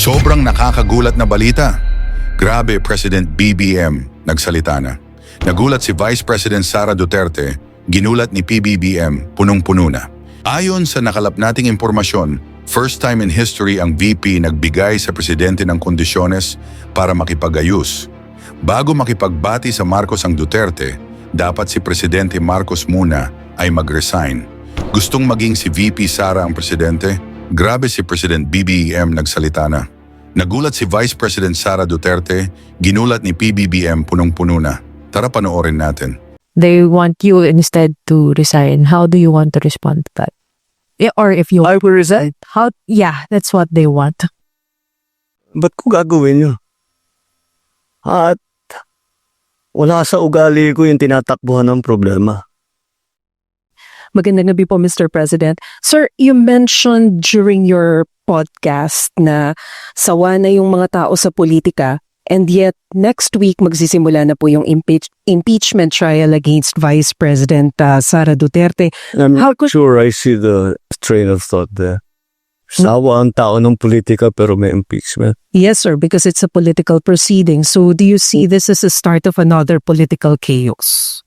Sobrang nakakagulat na balita. Grabe, President BBM, nagsalita na. Nagulat si Vice President Sara Duterte, ginulat ni PBBM, punong-puno na. Ayon sa nakalap nating impormasyon, first time in history ang VP nagbigay sa presidente ng kondisyones para makipag-ayos. Bago makipagbati sa Marcos ang Duterte, dapat si Presidente Marcos muna ay mag-resign. Gustong maging si VP Sara ang presidente? Grabe, si President BBM nagsalita na. Nagulat si Vice President Sara Duterte, ginulat ni PBBM, punong-puno na. Tara panoorin natin. They want you instead to resign. How do you want to respond to that? Or if you I will resign. Yeah, that's what they want. Ba't ko gagawin yun? At wala sa ugali ko yung tinatakbuhan ng problema. Magandang gabi po, Mr. President. Sir, you mentioned during your podcast na sawa na yung mga tao sa politika, and yet next week magsisimula na po yung impeachment trial against Vice President Sara Duterte. I'm sure I see the train of thought there. Sawa ang tao ng politika pero may impeachment. Yes, sir, because it's a political proceeding. So do you see this as a start of another political chaos?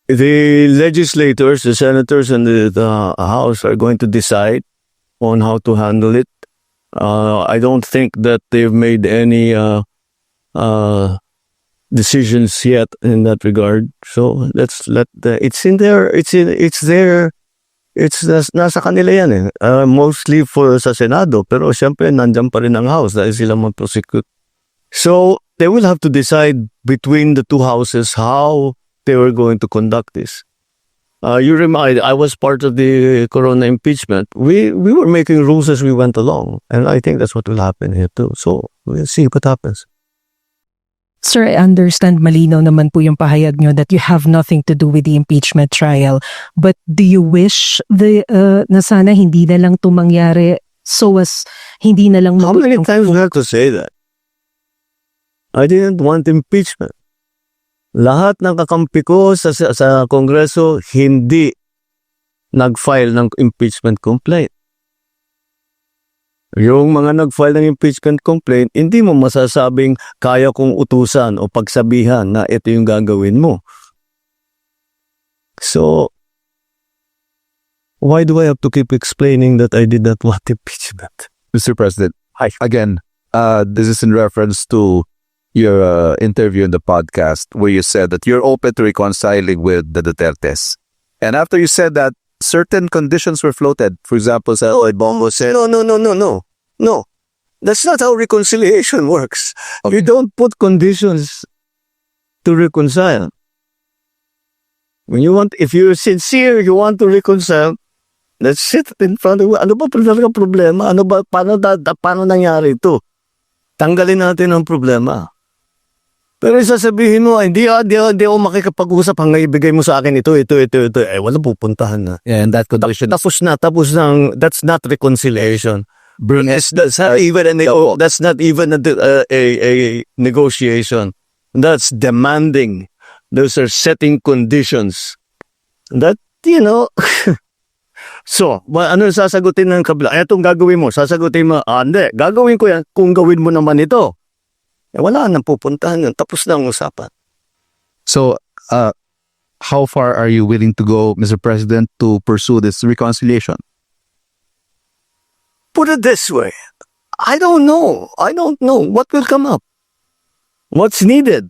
The legislators, the senators, and the House are going to decide on how to handle it. I don't think that they've made any decisions yet in that regard. So let's let it's in there. It's there. Nasa kanila yan eh. Mostly sa Senado, pero siyempre nandyan pa rin ang House dahil sila mag-prosecute. So they will have to decide between the two houses how they were going to conduct this. You remind, I was part of the Corona impeachment. We were making rules as we went along, and I think that's what will happen here too. So we'll see what happens. Sir, I understand malinaw naman po yung pahayag nyo that you have nothing to do with the impeachment trial. But do you wish na sana hindi na lang ito mangyari so as hindi na lang... How many times we have to say that? I didn't want impeachment. Lahat ng kakampi ko sa Kongreso hindi nag-file ng impeachment complaint. Yung mga nag-file ng impeachment complaint, hindi mo masasabing kaya kong utusan o pagsabihan na ito yung gagawin mo. So, why do I have to keep explaining that I did not want impeachment? Mr. President, Hi. again, this is in reference to your interview in the podcast where you said that you're open to reconciling with the Dutertes. And after you said that, certain conditions were floated. For example, Bongo said... No. That's not how reconciliation works. Okay. You don't put conditions to reconcile. If you're sincere, you want to reconcile, let's sit in front of you. Ano ba problema? Paano nangyari ito? Tanggalin natin ang problema. Pero sasabihin mo, hindi ako makikipag-usap hanggang ibigay mo sa akin ito. Wala pupuntahan na. Yeah, and that condition... Tapos na. That's not reconciliation. That's not even a negotiation. That's demanding. Those are setting conditions. That, So, ano sasagutin ng kabila? Itong gagawin mo, sasagutin mo, hindi, gagawin ko yan kung gawin mo naman ito. Wala nang pupuntahan yun. Tapos na ang usapan. So, how far are you willing to go, Mr. President, to pursue this reconciliation? Put it this way. I don't know. What will come up? What's needed?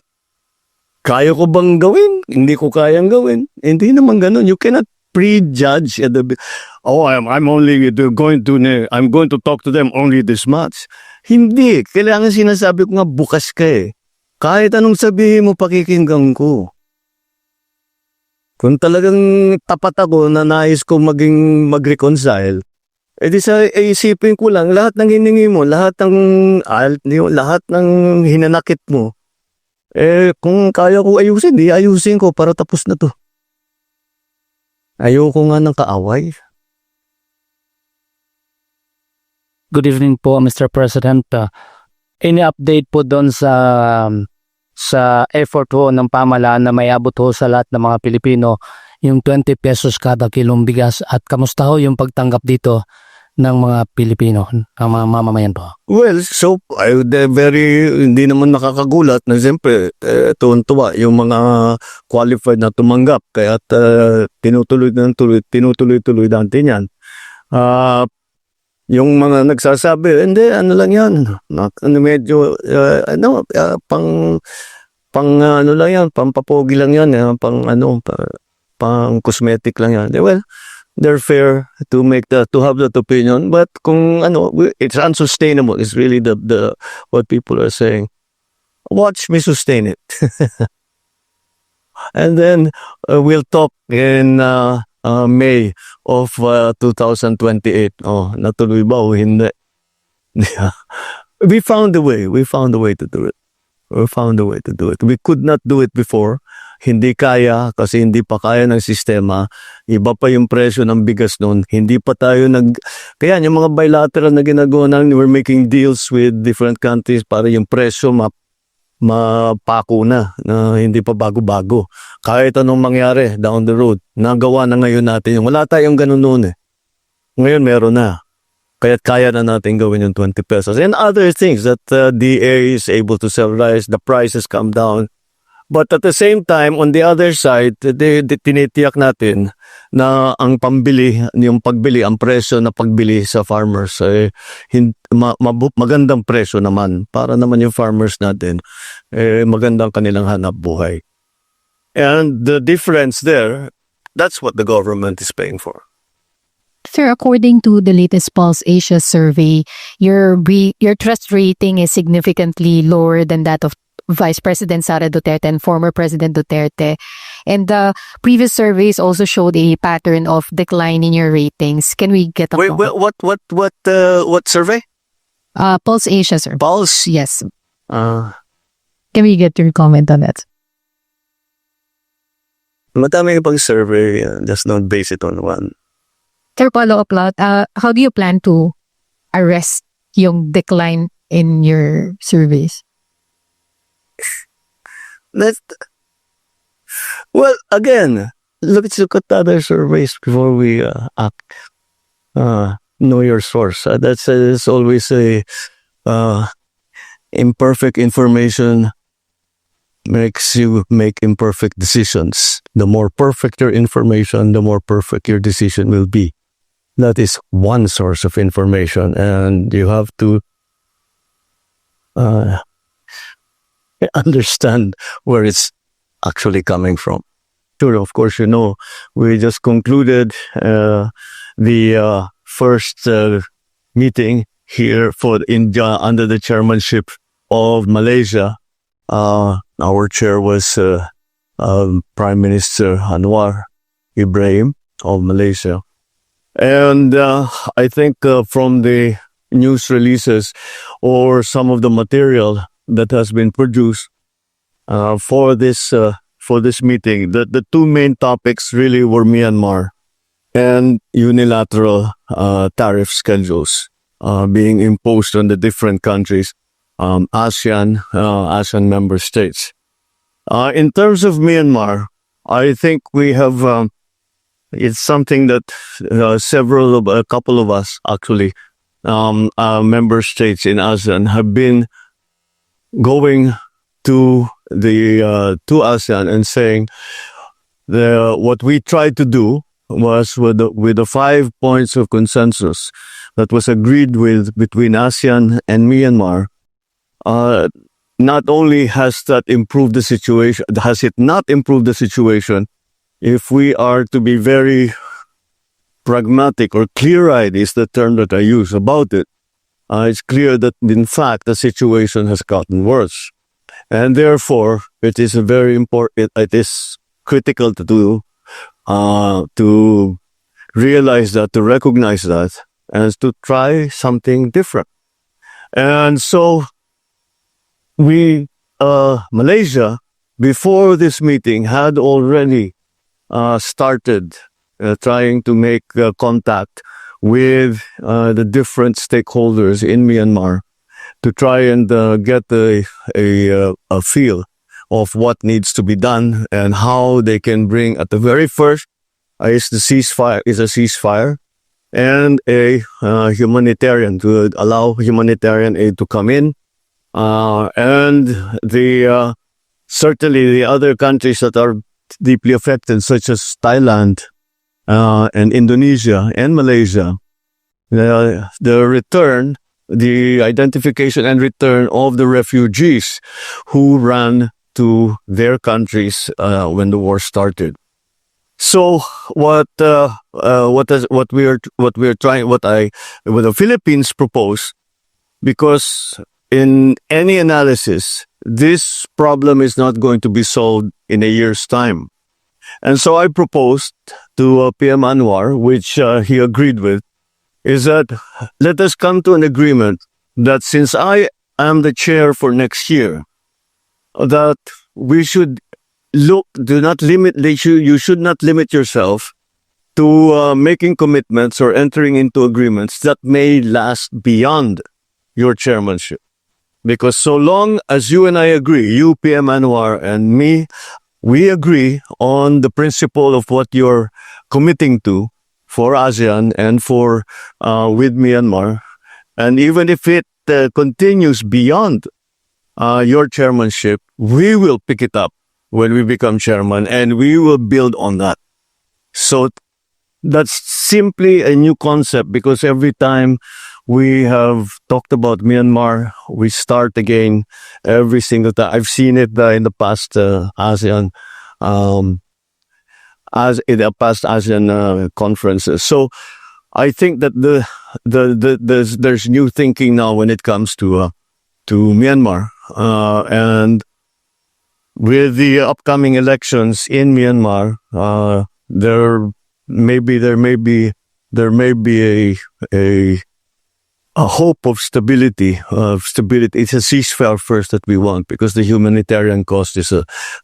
Kaya ko bang gawin? Hindi ko kayang gawin. Hindi naman ganun. You cannot prejudge at I'm going to talk to them only this much. Hindi. Kailangan sinasabi ko nga bukas ka eh. Kahit anong sabihin mo, pakikinggan ko. Kung talagang tapat ako na nais ko mag-reconcile, edi isipin ko lang, lahat ng hiningi mo, lahat ng hinanakit mo, kung kaya ko ayusin, ayusin ko para tapos na to. Ayoko nga ng kaaway. Good evening po, Mr. President. Any update po doon sa effort ho ng pamahalaan na may abot ho sa lahat ng mga Pilipino yung 20 pesos kada kilong bigas, at kamusta ho yung pagtanggap dito ng mga Pilipino, ng mga mamamayan po? Well, so hindi naman nakakagulat na siyempre tuwan-tuwa yung mga qualified na tumanggap kaya tinutuloy-tuloy natin yan. Yung mga nagsasabi, hindi, ano lang yan, medyo, ano lang yan, pampapogi lang yan, pang cosmetic lang yan. Well, they're fair to have that opinion, but kung it's unsustainable. It's really the what people are saying. Watch me sustain it, and then we'll talk in May of 2028. Oh, natuloy ba o hindi? We found a way. We found a way to do it. We found a way to do it. We could not do it before. Hindi kaya kasi hindi pa kaya ng sistema. Iba pa yung presyo ng bigas noon. Hindi pa tayo Kaya yung mga bilateral na ginagawa namin, we're making deals with different countries para yung presyo mapako na hindi pa bago-bago. Kahit anong mangyari down the road, nagawa na ngayon natin yung wala tayong ganun noon eh. Ngayon meron na. Kaya na natin gawin yung 20 pesos. And other things that DA is able to sell rice, the prices come down. But at the same time, on the other side, tinitiyak natin na ang pagbili, ang presyo na pagbili sa farmers, magandang presyo naman. Para naman yung farmers natin, magandang kanilang hanap buhay. And the difference there, that's what the government is paying for. Sir, according to the latest Pulse Asia survey, your trust rating is significantly lower than that of Vice President Sara Duterte and former President Duterte. And the previous surveys also showed a pattern of decline in your ratings. Can we get a Wait, what survey? Pulse Asia, sir. Pulse? Yes. Uh, Can we get your comment on that? Madami pang survey, just don't base it on one. Sir, follow-up lot. How do you plan to arrest yung decline in your surveys? Well, again, let's look at other surveys before we act. Know your source. That's always a imperfect information makes you make imperfect decisions. The more perfect your information, the more perfect your decision will be. That is one source of information, and you have to understand where it's actually coming from. Sure, of course, we just concluded the first meeting here for India under the chairmanship of Malaysia. Our chair was Prime Minister Anwar Ibrahim of Malaysia. And I think from the news releases or some of the material that has been produced for this meeting, the two main topics really were Myanmar and unilateral tariff schedules being imposed on the different countries, ASEAN member states. In terms of Myanmar, I think we have it's something that a couple of us actually, member states in ASEAN have been going to ASEAN and saying what we tried to do was with the 5 points of consensus that was agreed with between ASEAN and Myanmar. Not only has that improved the situation, has it not improved the situation? If we are to be very pragmatic or clear-eyed is the term that I use about it, it's clear that in fact the situation has gotten worse. And therefore, it is very important, it is critical to realize that, to recognize that, and to try something different. And so, Malaysia, before this meeting, had already started trying to make contact with the different stakeholders in Myanmar to try and get a feel of what needs to be done and how they can bring, at the very first, is a ceasefire, and a humanitarian, to allow humanitarian aid to come in. And the certainly the other countries that are deeply affected, such as Thailand and Indonesia and Malaysia, the identification and return of the refugees who ran to their countries when the war started. So what the Philippines propose, because in any analysis, this problem is not going to be solved in a year's time. And so I proposed to PM Anwar, which he agreed with, is that let us come to an agreement that since I am the chair for next year, that we should you should not limit yourself to making commitments or entering into agreements that may last beyond your chairmanship. Because so long as you and I agree, you, PM Anwar, and me, we agree on the principle of what you're committing to for ASEAN and for with Myanmar, and even if it continues beyond your chairmanship, we will pick it up when we become chairman, and we will build on that. So that's simply a new concept, because every time we have talked about Myanmar, we start again every single time. I've seen it in the past ASEAN conferences. So I think that there's new thinking now when it comes to Myanmar, and with the upcoming elections in Myanmar, there may be a hope of stability. It's a ceasefire first that we want, because the humanitarian cost is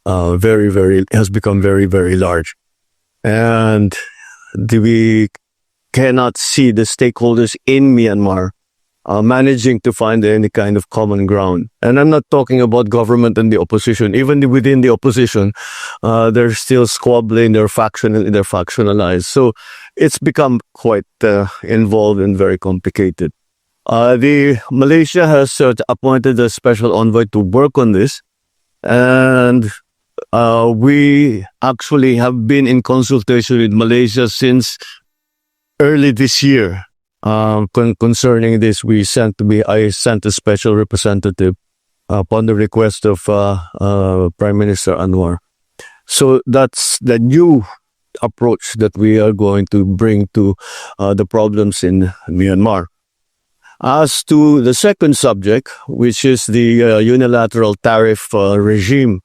has become very, very large, and we cannot see the stakeholders in Myanmar managing to find any kind of common ground. And I'm not talking about government and the opposition. Even within the opposition, they're still squabbling, they're factionalized. So it's become quite involved and very complicated. The Malaysia has appointed a special envoy to work on this, and we actually have been in consultation with Malaysia since early this year. Concerning this, I sent a special representative upon the request of Prime Minister Anwar. So that's the new approach that we are going to bring to the problems in Myanmar. As to the second subject, which is the unilateral tariff regime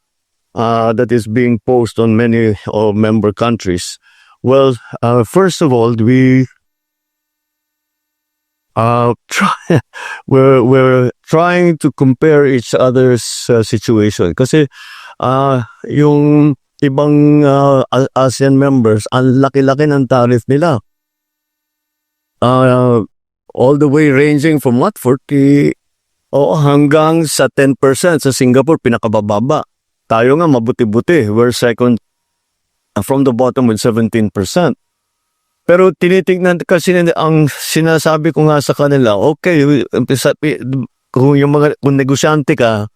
that is being posed on many member countries. Well, first of all, we're trying to compare each other's situation. Kasi yung ibang ASEAN members, ang laki-laki ng tariff nila. All the way ranging from 40 hanggang sa 10%. Sa Singapore, pinakabababa. Tayo nga mabuti-buti. We're second from the bottom with 17%. Pero tinitignan kasi ang sinasabi ko nga sa kanila, okay, kung negosyante ka,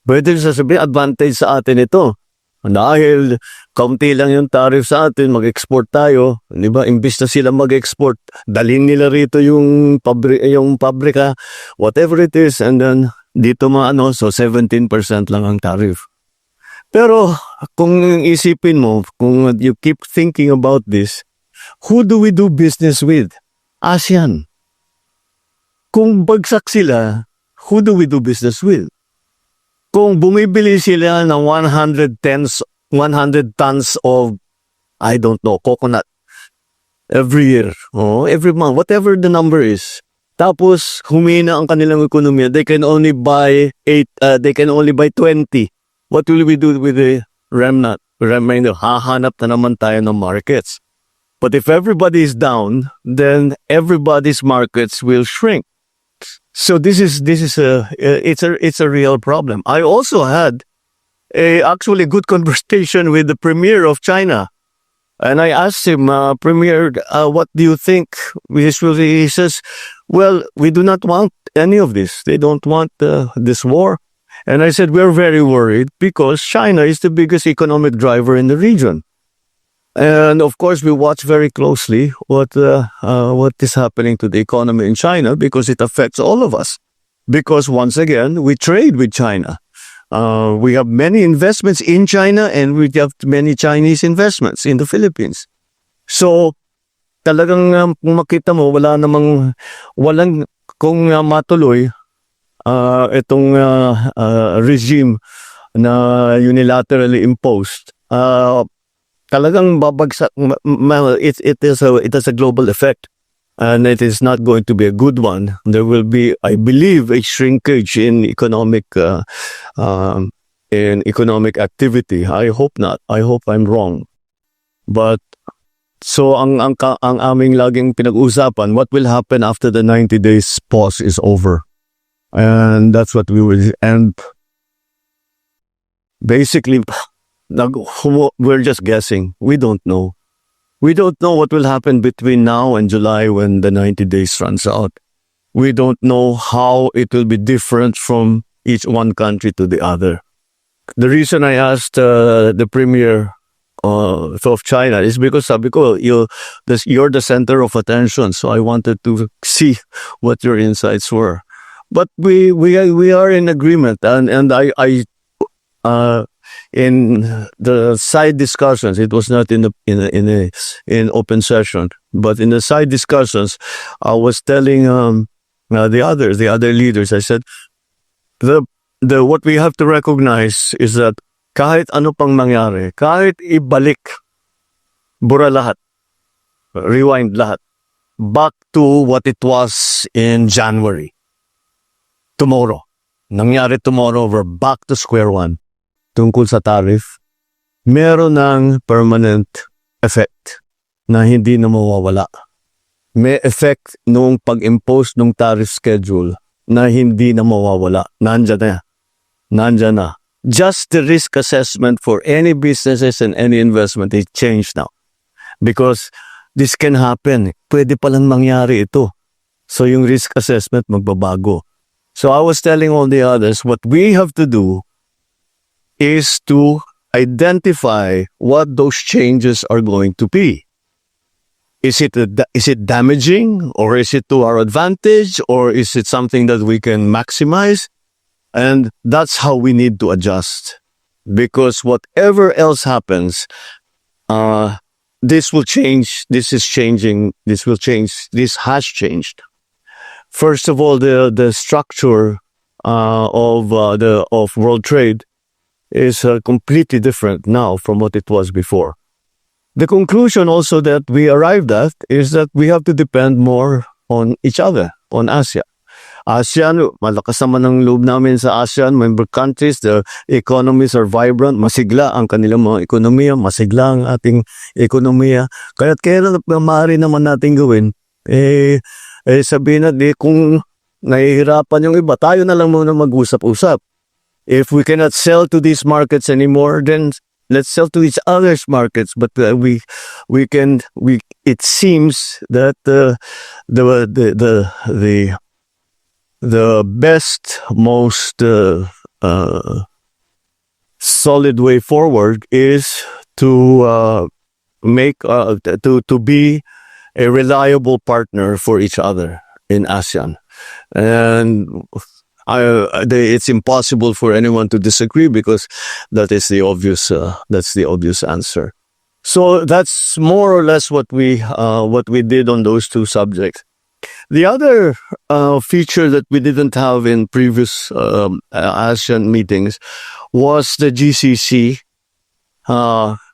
pwede sasabihin advantage sa atin ito. Dahil kaunti lang yung tariff sa atin, mag-export tayo, di ba? Imbis na sila mag-export, dalhin nila rito yung pabrika, whatever it is, and then dito so 17% lang ang tariff. Pero kung isipin mo, kung you keep thinking about this, who do we do business with? ASEAN. Kung bagsak sila, who do we do business with? Kung bumibili sila ng 100 tons of, I don't know, coconut every year, every month, whatever the number is. Tapos humina ang kanilang ekonomiya, they can only buy 20. What will we do with the remainder? Hahanap na naman tayo ng markets. But if everybody is down, then everybody's markets will shrink. So it's a real problem. I also had actually good conversation with the premier of China, And I asked him, Premier, what do you think? He says, well, we do not want any of this. They don't want this war. And I said, we're very worried because China is the biggest economic driver in the region. And of course, we watch very closely what is happening to the economy in China because it affects all of us. Because once again, we trade with China. We have many investments in China and we have many Chinese investments in the Philippines. So, talagang kung makita mo, walang kung matuloy itong regime na unilaterally imposed, talagang babagsak. It has a global effect. And it is not going to be a good one. There will be, I believe, a shrinkage in economic activity. I hope not. I hope I'm wrong. But so ang aming laging pinag-usapan, what will happen after the 90 days pause is over? And that's what we will. And basically, we're just guessing. We don't know. We don't know what will happen between now and July when the 90 days runs out. We don't know how it will be different from each one country to the other. The reason I asked the Premier of China is because sabi ko, you're the center of attention, so I wanted to see what your insights were. But we are in agreement, and I in the side discussions, it was not in open session, but in the side discussions, I was telling the other leaders, I said, what we have to recognize is that kahit ano pang mangyari, kahit ibalik, bura lahat, rewind lahat, back to what it was in January. Tomorrow, nangyari tomorrow, we're back to square one. Tungkol sa tariff, meron ng permanent effect na hindi na mawawala. May effect nung pag-impose ng tariff schedule na hindi na mawawala. Nandyan na. Just the risk assessment for any businesses and any investment is changed now. Because this can happen. Pwede palang mangyari ito. So yung risk assessment magbabago. So I was telling all the others, what we have to do is to identify what those changes are going to be. Is it damaging, or is it to our advantage, or is it something that we can maximize? And that's how we need to adjust. Because whatever else happens, this will change, this is changing, this will change, this has changed. First of all, the structure of world trade is completely different now from what it was before. The conclusion also that we arrived at is that we have to depend more on each other, on ASEAN. ASEAN, malakas naman ang loob namin sa ASEAN member countries. The economies are vibrant, masigla ang kanilang mga ekonomiya, masigla ang ating ekonomiya. Kaya't kailan maaari naman natin gawin, sabihin na kung nahihirapan yung iba, tayo na lang muna mag-usap-usap. If we cannot sell to these markets anymore, then let's sell to each other's markets. But it seems that the best, most solid way forward is to be a reliable partner for each other in ASEAN. And it's impossible for anyone to disagree because that is the obvious answer. So that's more or less what we did on those two subjects. The other feature that we didn't have in previous ASEAN meetings was the GCC,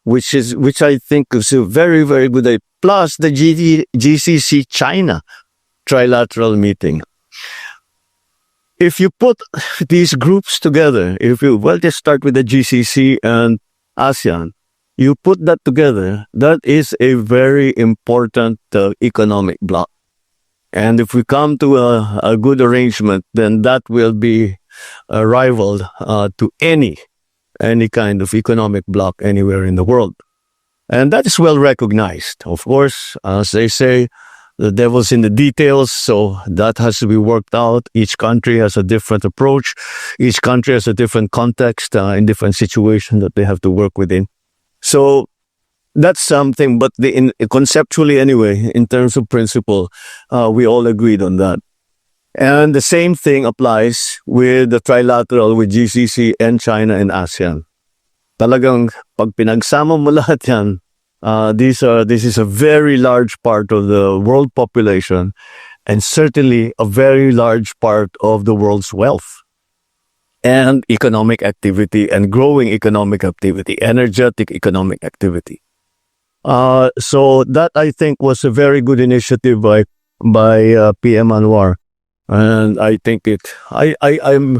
which I think is a very, very good idea. Plus the GCC China trilateral meeting. If you put these groups together, just start with the GCC and ASEAN, you put that together, that is a very important economic bloc. And if we come to a good arrangement, then that will be rivaled to any kind of economic bloc anywhere in the world. And that is well recognized. Of course, as they say, the devil's in the details, so that has to be worked out. Each country has a different approach. Each country has a different context, in different situation that they have to work within. So that's something, but conceptually anyway, in terms of principle, we all agreed on that. And the same thing applies with the trilateral with GCC and China and ASEAN. Talagang pag pinagsama mo lahat yan, this is a very large part of the world population and certainly a very large part of the world's wealth and economic activity and growing economic activity, energetic economic activity. So that I think was a very good initiative by PM Anwar. And I think I'm,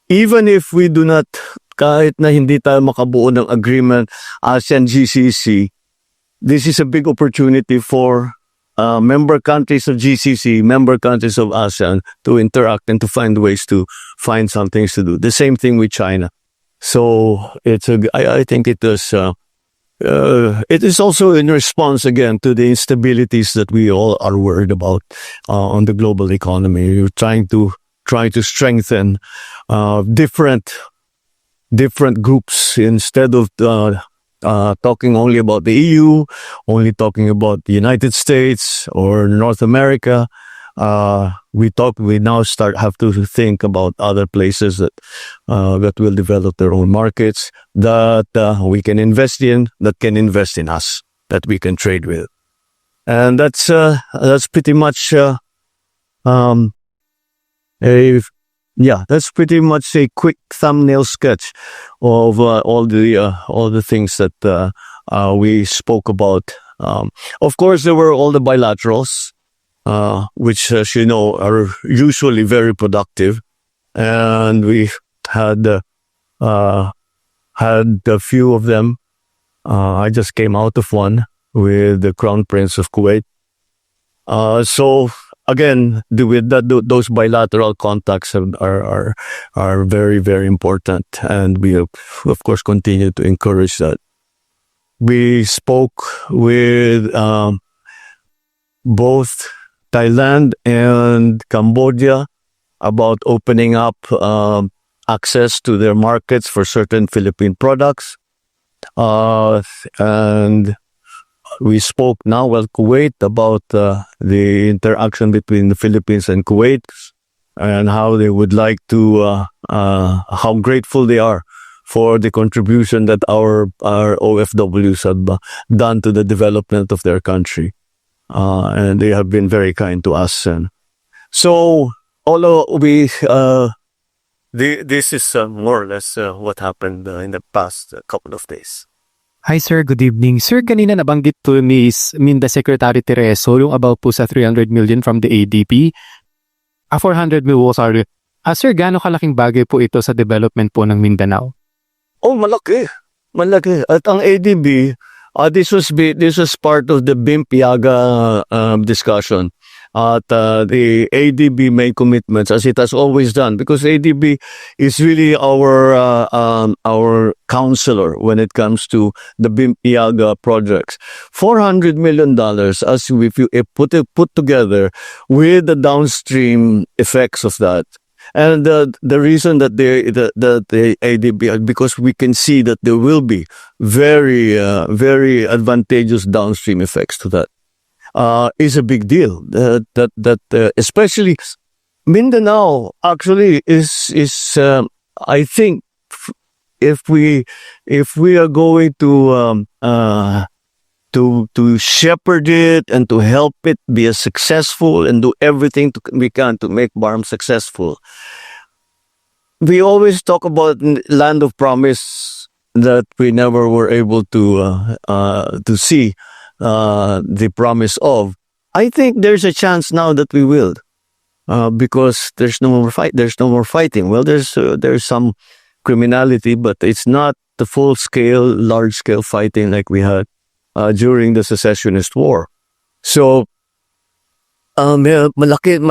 even if we do not, kahit na hindi tayo makabuo ng agreement, ASEAN GCC, this is a big opportunity for member countries of GCC, member countries of ASEAN to interact and to find ways to find some things to do. The same thing with China. So I think it is also in response again to the instabilities that we all are worried about on the global economy. You're trying to strengthen different groups instead of talking only about the EU, only talking about the United States or North America. We now have to think about other places that will develop their own markets, that we can invest in, that can invest in us, that we can trade with. And that's pretty much that's pretty much a quick thumbnail sketch of all the things that we spoke about. Of course, there were all the bilaterals, which, as you know, are usually very productive, and we had a few of them. I just came out of one with the Crown Prince of Kuwait. So again, those bilateral contacts are very, very important, and we of course continue to encourage that. We spoke with both Thailand and Cambodia about opening up access to their markets for certain Philippine products. And we spoke now with Kuwait about the interaction between the Philippines and Kuwait and how they would like to, how grateful they are for the contribution that our OFWs have done to the development of their country. And they have been very kind to us. And so, although this is more or less what happened in the past couple of days. Hi sir, good evening. Sir, kanina nabanggit to ni Minda Secretary Tereso yung about po sa 300 million from the ADB. 400 million, sorry. Sir, gaano kalaking bagay po ito sa development po ng Mindanao? Oh, malaki. Malaki. At ang ADB, this was part of the BIMP-YAGA discussion. At the ADB made commitments, as it has always done, because ADB is really our counselor when it comes to the BIMP-YAGA projects. $400 million, as if you put together with the downstream effects of that. And the reason that the ADB, because we can see that there will be very advantageous downstream effects to that, is a big deal. That especially Mindanao actually is I think if we are going to shepherd it and to help it be as successful and do everything we can to make BARM successful. We always talk about land of promise that we never were able to see the promise of. I think there's a chance now that we will, because there's no more fight. There's no more fighting. Well, there's some criminality, but it's not the large scale fighting like we had during the secessionist war. So malaki ang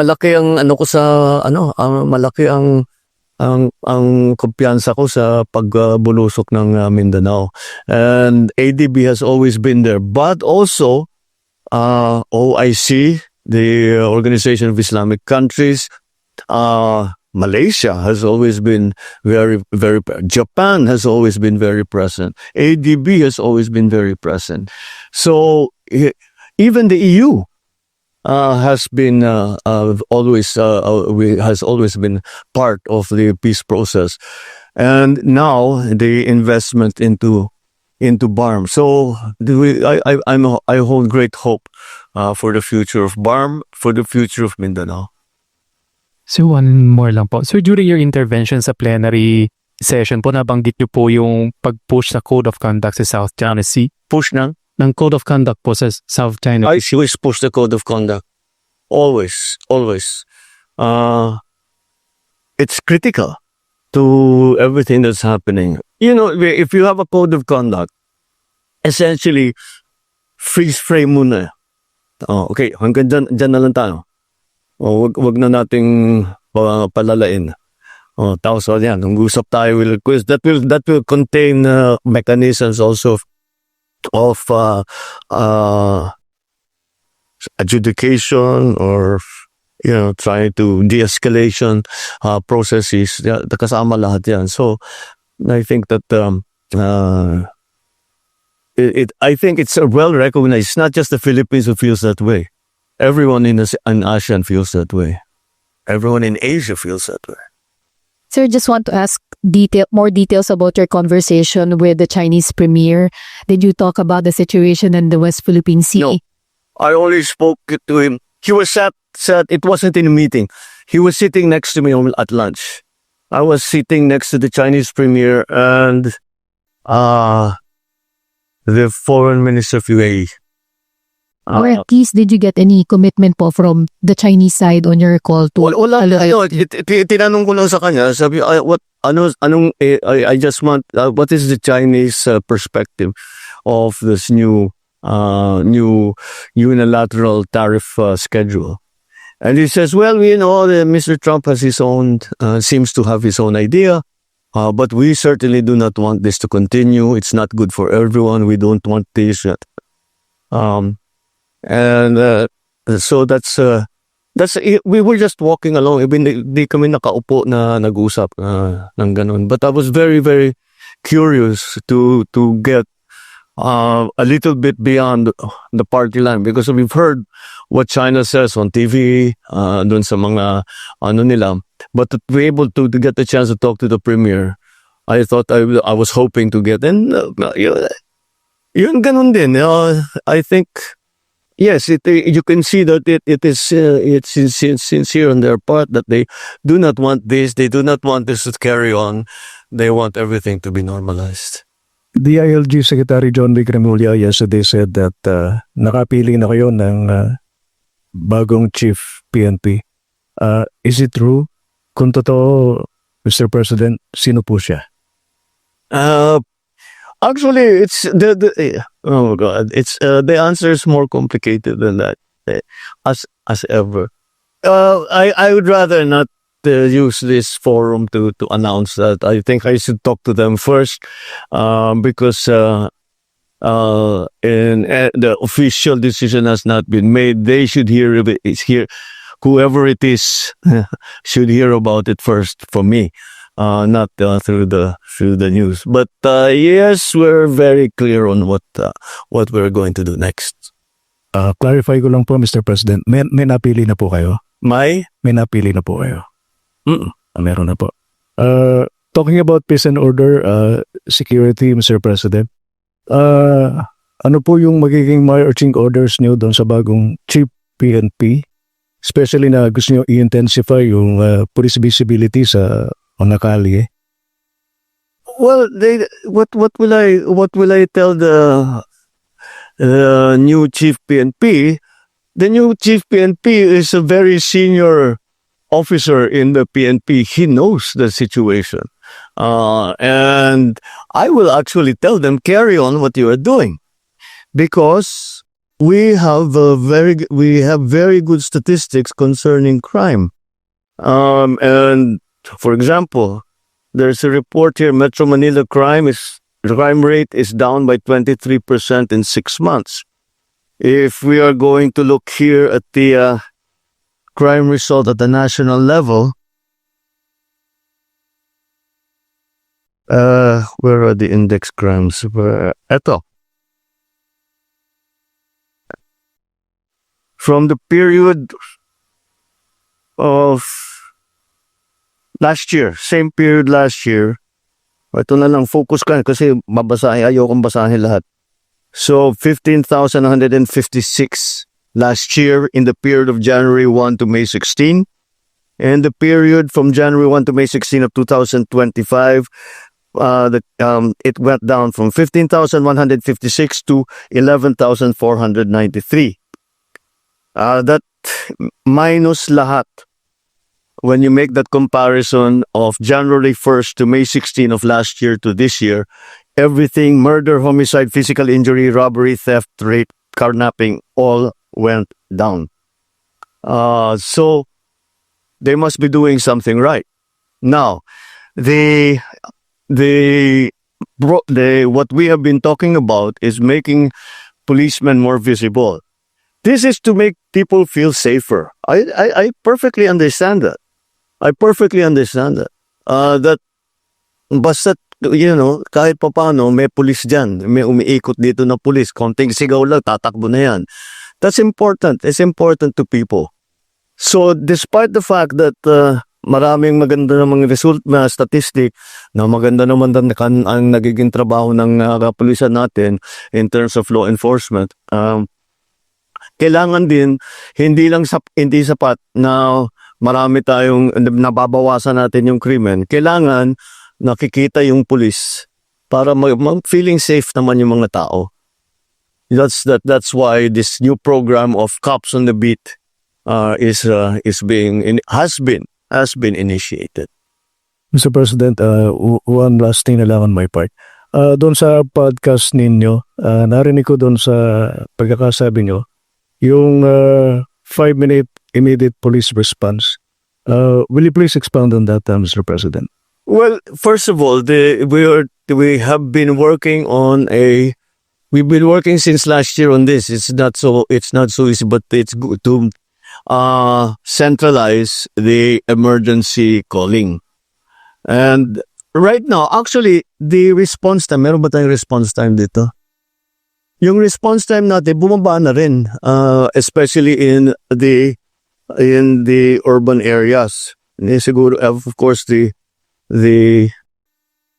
malaki ang ang kumpiyansa ko sa pagbulusok ng Mindanao. And ADB has always been there. But also, OIC, the Organization of Islamic Countries, Malaysia has always been very, very, Japan has always been very present. ADB has always been very present. So even the EU has always been part of the peace process, and now the investment into BARM. So I hold great hope for the future of BARM, for the future of Mindanao. So one more lang po. So during your intervention sa plenary session po, nabanggit niyo po yung pag-push sa Code of Conduct sa South China Sea. Push ng Code of Conduct po sa South China I always push the Code of Conduct. Always. It's critical to everything that's happening. You know, if you have a Code of Conduct, essentially, freeze frame muna. Okay, hanggang dyan na lang tayo. Wag na nating palalain. Tapos yan, ang usap tayo will request that will contain mechanisms also of adjudication, or trying to de-escalation processes. Kasama lahat yan. So I think that I think it's well recognized. It's not just the Philippines who feels that way. Everyone in ASEAN feels that way. Everyone in Asia feels that way. Sir, just want to ask more details about your conversation with the Chinese premier. Did you talk about the situation in the West Philippine Sea? No. I only spoke to him. He was sat. It wasn't in a meeting. He was sitting next to me at lunch. I was sitting next to the Chinese premier and the foreign minister of UAE. Or at least, did you get any commitment po from the Chinese side on your call to... Wala. Tinanong ko lang sa kanya, sabi, I just want, what is the Chinese perspective of this new unilateral tariff schedule? And he says, well, Mr. Trump has seems to have his own idea, but we certainly do not want this to continue. It's not good for everyone. We don't want this. So that's we were just walking along. Di kami nakaupo na nag-usap ng ganun. But I was very, very curious to get a little bit beyond the party line, because we've heard what China says on TV, dun sa mga nila. But to be able to get the chance to talk to the premier, I thought I was hoping to get. And yun ganun din. I think, yes, you can see that it's sincere on their part that they do not want this. They do not want this to carry on. They want everything to be normalized. The ILG Secretary John B. Cremulya yesterday said that nakapili na kayo ng bagong chief PNP. Is it true? Kung totoo, Mr. President, sino po siya? Actually, it's oh God, it's the answer is more complicated than that, as ever. I would rather not use this forum to announce that. I think I should talk to them first, because the official decision has not been made. They should hear of it. It's here. Whoever it is should hear about it first from me. Not through the news. But yes, we're very clear on what we're going to do next. Clarify ko lang po, Mr. President. May napili na po kayo? May napili na po kayo? Meron na po. Talking about peace and order, security, Mr. President, ano po yung magiging marching orders niyo doon sa bagong chief PNP? Especially na gusto niyo i-intensify yung police visibility sa mga kalye. Well, what will I tell the new chief PNP? The new chief PNP is a very senior officer in the PNP. He knows the situation, and I will actually tell them, carry on what you are doing, because we have very good statistics concerning crime, and For example, there's a report here, Metro Manila crime rate is down by 23% in 6 months. If we are going to look here at the crime result at the national level, where are the index crimes? Eto. From the period of last year, same period last year, ito na lang, focus ka kasi ayokong basahin lahat. So, 15,156 last year in the period of January 1 to May 16. And the period from January 1 to May 16 of 2025, it went down from 15,156 to 11,493. That minus lahat. When you make that comparison of January 1st to May 16 of last year to this year, everything, murder, homicide, physical injury, robbery, theft, rape, carnapping, all went down. So they must be doing something right. Now, what we have been talking about is making policemen more visible. This is to make people feel safer. I perfectly understand that. I perfectly understand that. That basta, kahit pa paano, may pulis dyan. May umiikot dito na pulis. Konting sigaw lang, tatakbo na yan. That's important. It's important to people. So, despite the fact that maraming maganda namang result na statistic, na maganda naman ang nagiging trabaho ng kapulisan natin in terms of law enforcement, kailangan din, hindi sapat na marami tayong nababawasan natin yung krimen. Kailangan nakikita yung pulis para feeling safe naman yung mga tao. That's why this new program of cops on the beat has been initiated. Mr. President, one last thing na lang on my part. Doon sa podcast ninyo, narinig ko doon sa pagkakasabi nyo, yung 5-minute immediate police response. Will you please expound on that, Mr. President? Well, first of all, we have been working we've been working since last year on this. It's not so easy, but it's good to centralize the emergency calling. And right now, actually, the response time, meron ba tayong response time dito? Yung response time natin bumaba na rin, especially in the urban areas. Siguro, of course,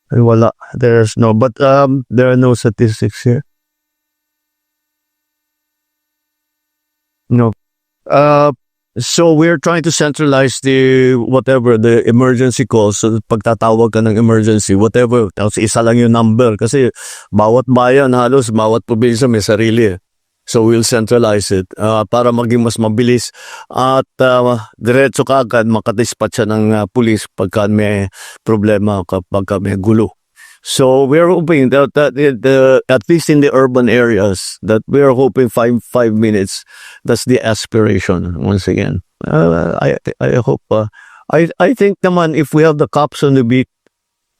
wala, there's no, but there are no statistics here. No. So we're trying to centralize the emergency calls. So pagtatawag ka ng emergency, whatever, tapos isa lang yung number. Kasi bawat bayan, halos bawat probinsya may sarili. So we'll centralize it para maging mas mabilis at diretso ka agad makadispatch siya ng pulis pagka may problema, pagka may gulo. So we're hoping that at least in the urban areas, that we're hoping 5 minutes. That's the aspiration. Once again, I hope. I think naman if we have the cops on the beat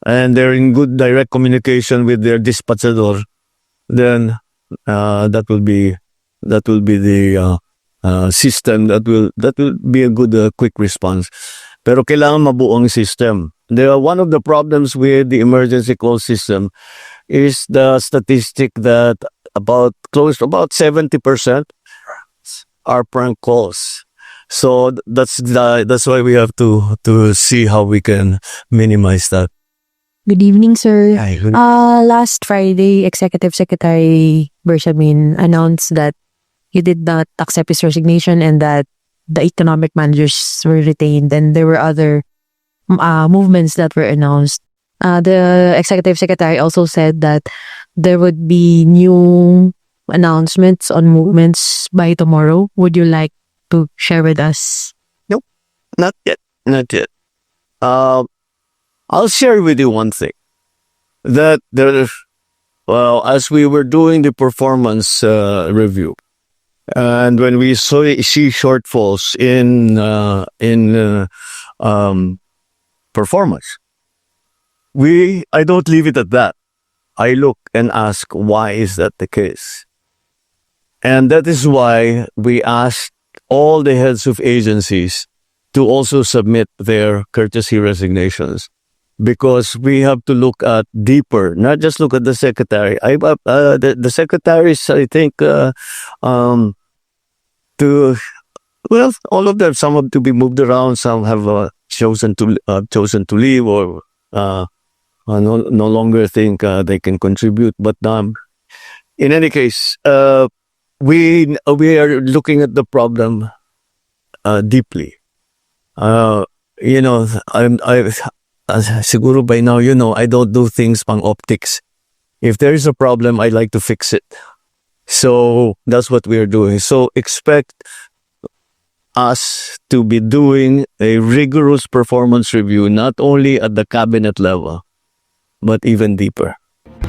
and they're in good direct communication with their dispatchador, then that will be the system that will be a good quick response. Pero kailangan mabuong system. One of the problems with the emergency call system is the statistic that about 70% are prank calls. So that's why we have to see how we can minimize that. Good evening, sir. Hi, good- Last Friday, Executive Secretary Bersamin announced that he did not accept his resignation and that the economic managers were retained, and there were other movements that were announced. The Executive Secretary also said that there would be new announcements on movements by tomorrow. Would you like to share with us? Nope, not yet. I'll share with you one thing. That as we were doing the performance review, and when we see shortfalls in performance. I don't leave it at that. I look and ask, why is that the case? And that is why we asked all the heads of agencies to also submit their courtesy resignations, because we have to look at deeper, not just look at the secretary. The secretaries, I think, all of them. Some have to be moved around. Some have chosen to leave, or no longer think they can contribute. But in any case, we are looking at the problem deeply. Siguro by now, I don't do things pang optics. If there is a problem, I like to fix it. So that's what we are doing. So expect us to be doing a rigorous performance review, not only at the cabinet level, but even deeper.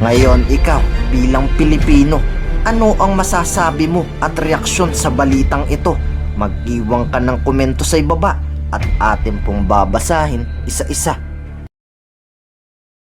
Ngayon, ikaw, bilang Pilipino, ano ang masasabi mo at reaksyon sa balitang ito? Mag-iwan ka ng komento sa ibaba at atin pong babasahin isa-isa.